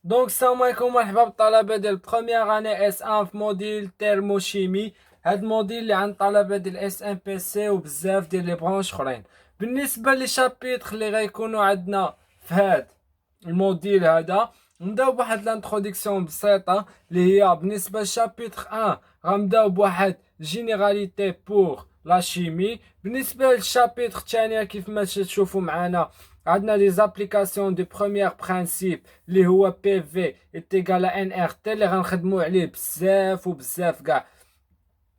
دونك السلام عليكم، مرحبا بالطلبة ديال بروميير اني اس ان في موديل تيرموشيمي. هاد الموديل اللي عند الطلبة ديال اس ام بي سي وبزاف ديال لي برونش اخرين. بالنسبة لي شابيتر اللي غيكونوا عندنا في هاد الموديل هذا، نبداو بواحد لانتروديكسيون بسيطة اللي هي بالنسبة لشابيتر 1. غنبداو بواحد جينيراليتي بور لا شيمي. بالنسبة للشابيتر الثانية كيف ما تشوفوا معنا عندنا لي زابليكاسيون دو بروميير برانسيب اللي هو بي في est égal à ان ار تي اللي غنخدمو عليه بزاف وبزاف كاع.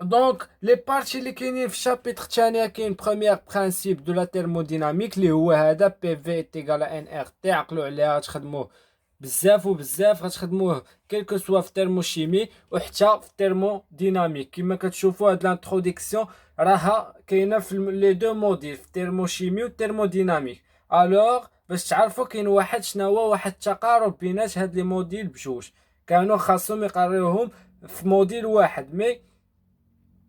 دونك لي بارتي اللي كاينين في الشابيتر الثانيه كاين بروميير برانسيب دو لا تيرموديناميك اللي هو هذا بي في est égal à ان ار تي. عقلوا عليها تخدموه بزاف وبزاف، غتخدموه كيلكو سوا في الترموشيمي وحتى في الترموديناميك. كما كتشوفوا هاد لانتروديكسيون راها كاينه في لي دو موديل، في الترموشيمي والترموديناميك. الوغ باش تعرفوا كاين واحد شنو هو واحد التقارب بينات هاد لي موديل بجوج، كانوا خاصهم يقريوهم في موديل واحد مي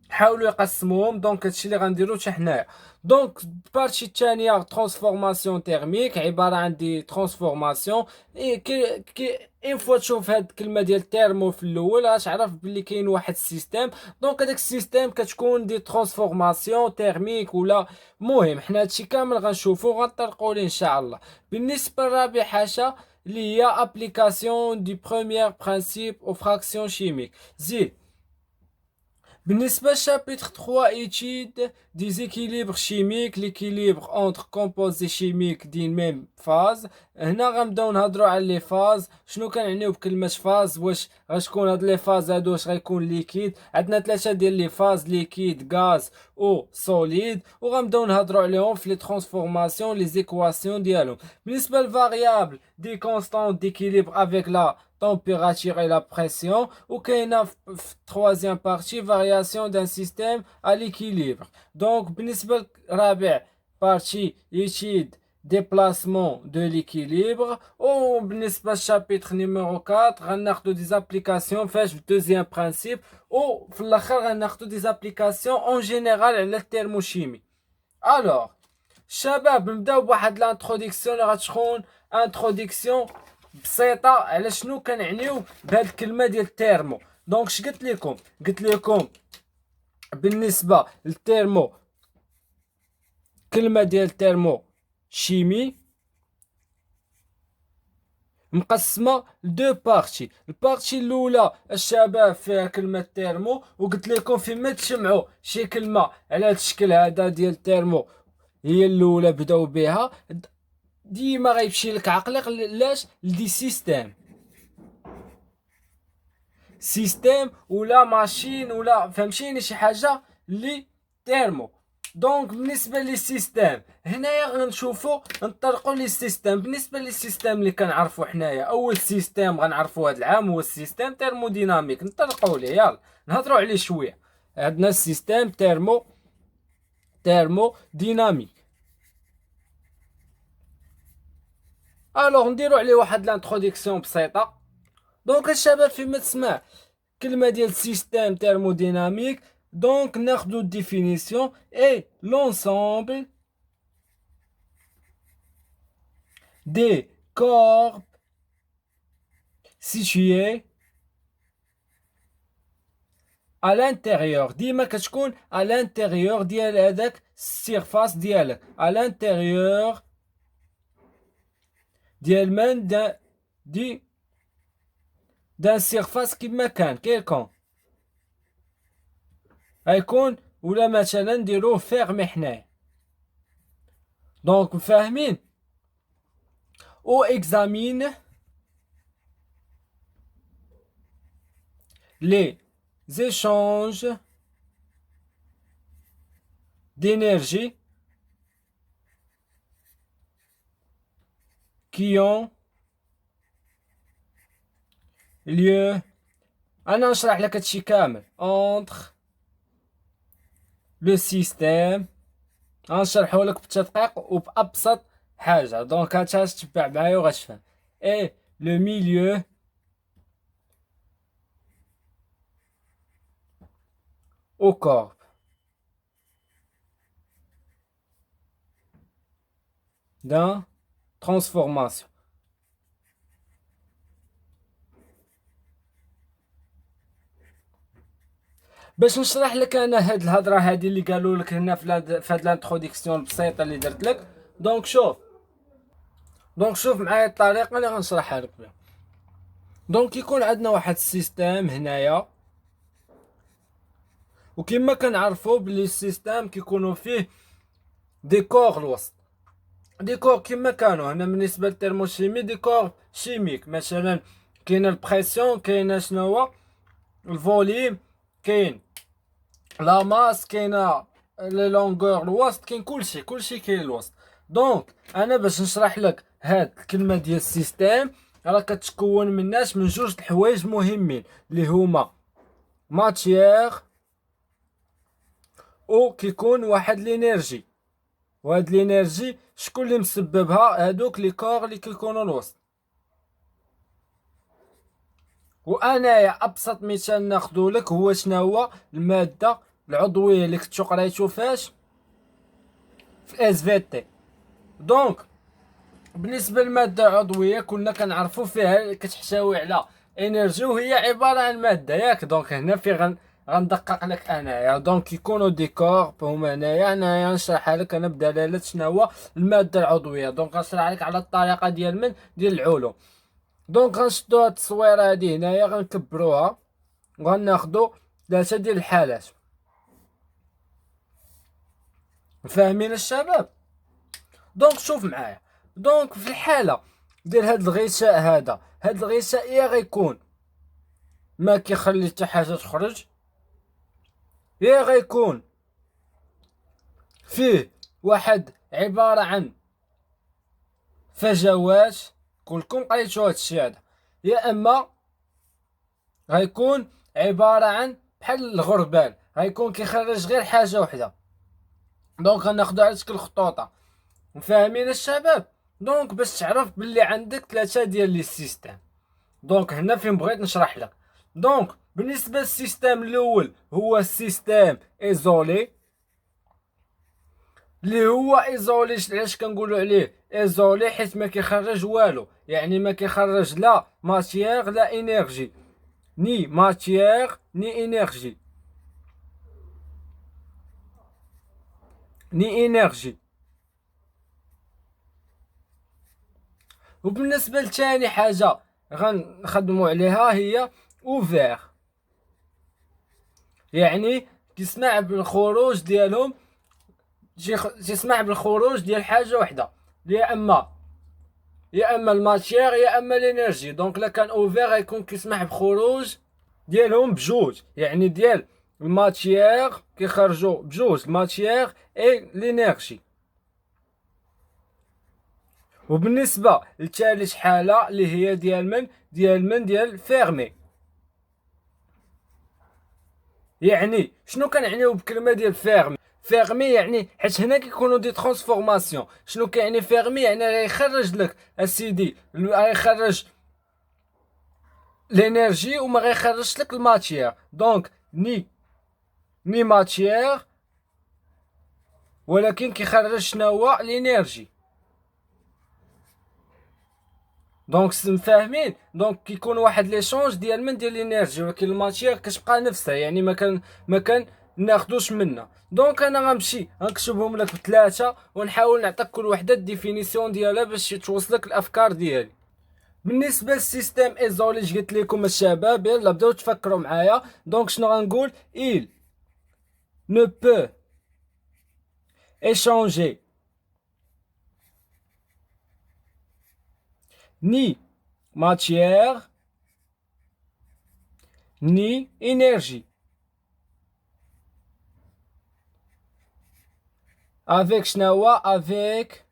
حاولوا يقسموهم. دونك هادشي اللي غنديرو حتى حنايا. دونك البارتي الثانيه ترانسفورماسيون تيرميك، عباره عن دي ترانسفورماسيون. اي كي اين فوا تشوف هاد الكلمه ديال تيرمو في الاول غتعرف بلي كاين واحد السيستيم. دونك هذاك السيستيم كتكون دي ترانسفورماسيون تيرميك ولا مهم حنا هادشي كامل غنشوفو غنطرقوا ليه ان شاء الله. بالنسبه للرابع حاجه اللي هي ابليكاسيون دي بروميير برانسيب او فراكسيون شيميك. زيد بالنسبة chapitre 3 étude des équilibres chimiques, l'équilibre entre composés chimiques d'une même phase. هنا غنبداو نهضروا على لي فاز. شنو كنعنيو بكلمة فاز؟ واش غتكون هاد لي فاز هادو واش غيكون ليكيد؟ عندنا ثلاثة ديال لي فاز: ليكيد، غاز او سوليد، وغنبداو نهضروا عليهم في لي ترانسفورماسيون لي زيكواسيون ديالهم. بالنسبة للفاريابل دي كونستانت ديكيليبر افيك لا température et la pression, ou qu'il y a une troisième partie, variation d'un système à l'équilibre. Donc, بالنسبة للرابع partie, étude déplacement de l'équilibre. Ou بالنسبة chapitre numéro 4 غناخدو des applications فاش في deuxième principe. ou في الاخر غناخدو des applications en général على الترموشيمي. alors شباب نبداو بواحد الانتروديكسيون اللي غتكون انتروديكسيون بسيطه على شنو كنعنيو بهاد الكلمه ديال التيرمو. دونك اش قلت لكم بالنسبه للتيرمو، كلمه ديال التيرمو شيمي مقسمه لدو بارتي. البارتي الاولى الشباب فيها كلمه تيرمو، وقلت لكم فيما تجمعوا شي كلمه على هذا الشكل هذا ديال التيرمو هي الاولى بداو بها، ديما غيمشي لك عقلك لاش لدي سيستيم ولا ماشين ولا فهمتيني شي حاجه اللي تيرمو. دونك بالنسبه للسيستيم هنايا غنشوفوا نطرقوا لي سيستيم. بالنسبه للسيستيم اللي كنعرفوا حنايا، اول سيستيم غنعرفوا هذا العام هو السيستيم تيرموديناميك. نطرقوا ليه، يلا نهضروا عليه شويه. عندنا السيستيم تيرموديناميك. الوغ نديرو عليه واحد لانتروديكسيون بسيطه. دونك الشباب فيما تسمع كلمه ديال سيستيم تhermodynamique, donc ناخدو définition et l'ensemble des corps situés à l'intérieur. ديما كتكون à l'intérieur ديال هذاك السيرفاس ديالك، à l'intérieur ديال من d'un surface كيما كان كيلكون غيكون، ولا مثلا نديروه فيرمي حنايا. دونك فاهمين؟ او examine les échanges d'énergie qui ont lieu. انا نشرح لك هادشي كامل entre le système، غنشرحو لك بالتدقيق وبأبسط حاجة. دونك غتتبع معايا وغتفهم. et le milieu au corps d'un transformation. باش نشرح لك انا هاد الهضره هادي اللي قالوا لك هنا في هاد الانتروديكسيون البسيطه اللي درت لك. دونك شوف معايا الطريقه اللي غنشرحها لك بها. دونك يكون عندنا واحد السيستم هنايا، وكما كنعرفوا بلي السيستم كيكونوا فيه ديكور الوسط. ديكور كما كانوا هنا بالنسبه للترموشيمي ديكور شيميك، مثلا كاين البريسيون، كاين شنو هو الفوليم، كاين لا ماس، كاينه لي لونغور الوسط، كاين كلشي كاين الوسط. دونك انا باش نشرح لك هاد الكلمه ديال السيستم راه كتكون مناش من جوج الحوايج مهمين اللي هما ماتيير و كيكون واحد لينيرجي. وهاد لينيرجي شكون اللي مسببها؟ هادوك لي كور اللي كيكونوا الوسط. وانايا ابسط مثال ناخذو لك هو شنو هو الماده العضويه اللي كنتو قريتو فاش في اس في تي. دونك بالنسبه للماده العضويه كنا كنعرفوا فيها كتحتوي على انرجي وهي عباره عن ماده ياك. دونك هنا في غندقق لك انايا. دونك يكونوا ديكور هما انايا نشرحها لك انا بدلاله شنو هو الماده العضويه. دونك غنشرح لك على الطريقه ديال العلوم. دونك غنشدو هاد التصويره هادي هنايا غنكبروها وغناخدو 3 ديال الحالات. فاهمين الشباب؟ دونك شوف معايا. دونك في الحاله ديال هاد الغشاء هاد الغشاء يا غيكون ما كيخلي حتى حاجه تخرج، يا غيكون فيه واحد عباره عن فجوات، كلكم قريتو هادشي هذا، يا اما غيكون عباره عن بحال الغربال غيكون كيخرج غير حاجه وحده. دونك غناخدو على شكل خطوطه. فاهمين الشباب؟ دونك باش تعرف بلي عندك 3 ديال لي سيستم. دونك هنا فين بغيت نشرح لك. دونك بالنسبه للسيستم الاول هو السيستم ايزولي، اللي هو ايزولي. علاش كنقولوا عليه ايزولي؟ حيت ما كيخرج والو، يعني ما كيخرج لا ماتيير لا انرجي، ني ماتيير ني انرجي، ني انرجي. وبالنسبه لثاني حاجه غنخدموا عليها هي اوفير، يعني كيسمع بالخروج ديالهم، تسمع بالخروج ديال حاجه وحده، يا اما الماتيير يا اما الانرجي. دونك لا كان اوفير غيكون كيسمح بخروج ديالهم بجوج، يعني ديال الماتيير كيخرجوا بجوج الماتيير اي الانرجي. وبالنسبه لثالث حاله اللي هي ديال فيرمي. يعني شنو كنعنيو بكلمه ديال فيرمي يعني حيت هنا كيكونوا دي ترانسفورماسيون. شنو كيعني فيرمي؟ يعني غيخرج لك اسيدي، غيخرج لينيرجي وما غيخرجش لك الماتيير. دونك ني ماتيير، ولكن كيخرج شنو هو الانرجي. دونك فاهمين؟ دونك كيكون واحد ليشونج ديال الانرجي، ولكن الماتيير كتبقى نفسها، يعني ما كان ناخدوش منها. دونك انا غنمشي غنكتبهم لك بثلاثه ونحاول نعطيك كل وحده الديفينيسيون ديالها باش توصلك الافكار ديالي. بالنسبه للسيستم ايزولي قلت لكم الشباب، يلا بداو تفكروا معايا. دونك شنو غنقول؟ il ne peut échanger ni matière ni énergie avec شنو هو avec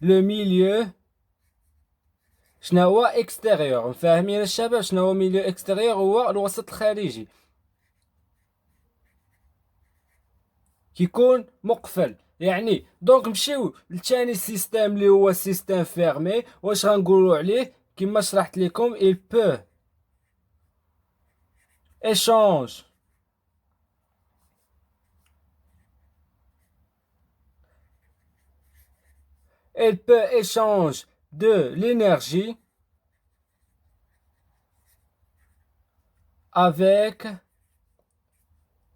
le milieu شنو هو extérieur. فاهمين الشباب شنو هو milieu extérieur؟ هو الوسط الخارجي، كيكون مقفل. يعني دونك نمشيو لثاني سيستم اللي هو سيستم فيرمي. واش غنقولوا عليه؟ كما شرحت لكم il peut échange de l'énergie avec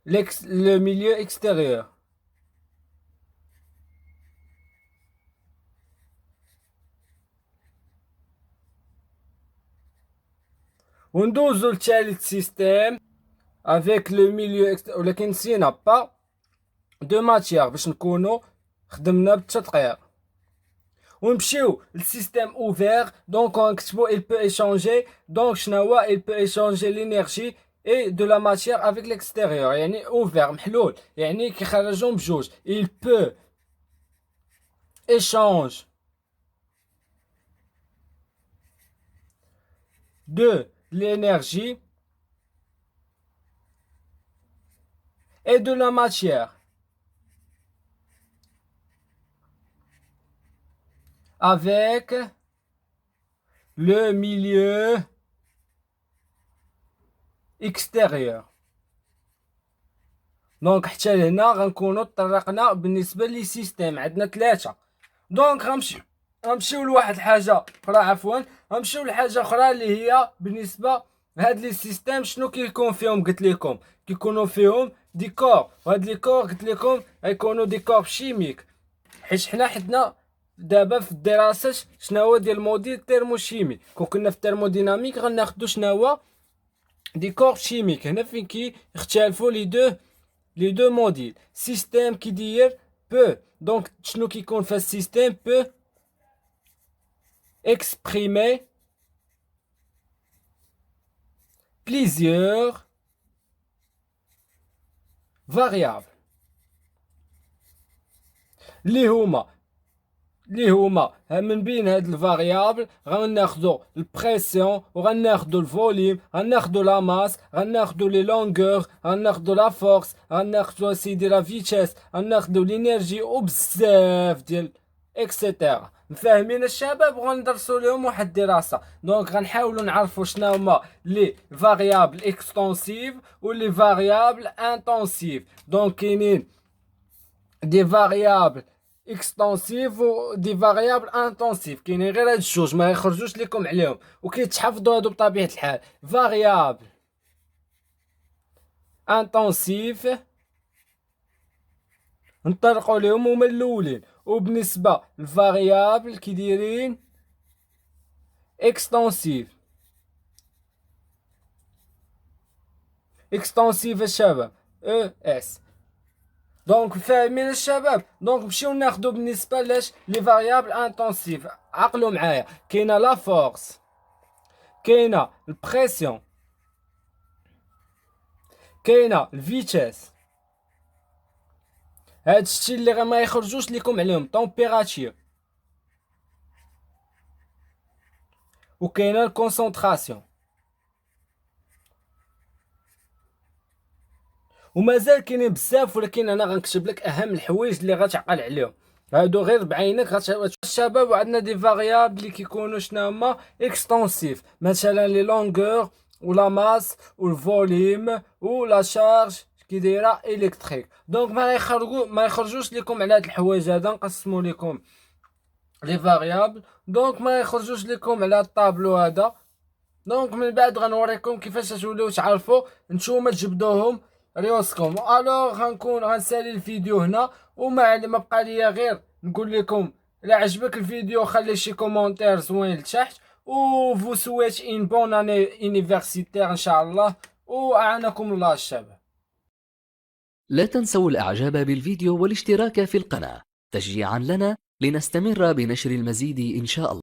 le milieu extérieur. وندوزو لثالث سيستيم avec le milieu extérieur، ولكن نسينا با دو ماتيير باش نكونو خدمنا بالتدقيق. ونمشيو للسيستيم اوفير. دونك نكتبو il peut échanger. دونك شناهو il peut échanger l'énergie et de la matière avec l'extérieur، يعني اوفير محلول، يعني كيخرجهم بجوج. il peut échange de l'énergie et de la matière avec le milieu extérieur. دونك حتى لهنا غنكونو طرقنا بالنسبه لي سيستيم. عندنا ثلاثه. دونك غنمشيو لواحد الحاجه اخرى، عفوا غنمشيو لحاجه اخرى اللي هي بالنسبه لهاد لي سيستيم شنو كيكون فيهم. قلت لكم كيكونوا فيهم ديكور، وهاد لي كور قلت لكم غيكونوا ديكور شيميك، حيت حنا حدنا دابا في الدراسه شناهو ديال الموديل تيرموشيمي. كنا في الترموديناميك غناخدو شناهو ديكور شيميك. هنا فين كيختلفوا لي دو موديل. سيستيم كيدير بو، دونك شنو كيكون في السيستيم؟ بو exprimer plusieurs variables اللي هما من بين هاد الفاريابل غناخدو البريسيون، وغناخدو الفوليوم، غناخدو لا ماس، غناخدو لي لونغور، غناخدو لا فورس، غناخدو سيدي لا فيتاس، غناخدو لينيرجي وبزاف ديال اكسيتيرا. مفاهمين الشباب؟ وغندرسو لهم واحد الدراسه. دونك غنحاولوا نعرفوا شنو هما لي فاريابل اكستونسيف ولي فاريابل انتونسيف. دونك كاينين دي فاريابل اكستونسيف و دي فاريابل انتونسيف، كاينين غير هاد الجوج ما يخرجوش لكم عليهم وكيتحفظوا هادو بطبيعه الحال. فاريابل انتونسيف نطرقوا لهم هما الاولين. وبالنسبه للفاريابل كيدايرين اكستونسيف الشباب او اس. دونك فاهمين الشباب؟ دونك نمشيو ناخدو بالنسبه لاش لي فاريابل انتونسيف. عقلوا معايا، كاينه لا فورس، كاينه البريسيون، كاينه الفيتاس. هادشي اللي ما يخرجوش لكم عليهم طومبيراتير، وكاينه الكونسونطراسيون. ومازال كاينين بزاف، ولكن انا غنكتب لك اهم الحوايج اللي غتعقل عليهم. هادو غير بعينك غتشوف الشباب. وعندنا دي فاريابل اللي كيكونوا شنو هما اكستونسيف، مثلا لي لونغور ولا ماس والفوليوم ولا شارج كيدايره الكتريك. دونك ما يخرجوش لكم على هاد الحوايج هذا. نقسموا لكم لي فاريابل، دونك ما يخرجوش لكم على الطابلو هذا. دونك من بعد غنوريكم كيفاش توليو تعرفوا نتوما تجبدوهم ريوسكم. الوغ غنسالي الفيديو هنا، وما بقى ليا غير نقول لكم الا عجبك الفيديو خلي شي كومونتير زوين لتحت، و فو سويت ان بون اني يونيفرسيتير ان شاء الله، واعانكم الله الشباب. لا تنسوا الاعجاب بالفيديو والاشتراك في القناة تشجيعا لنا لنستمر بنشر المزيد ان شاء الله.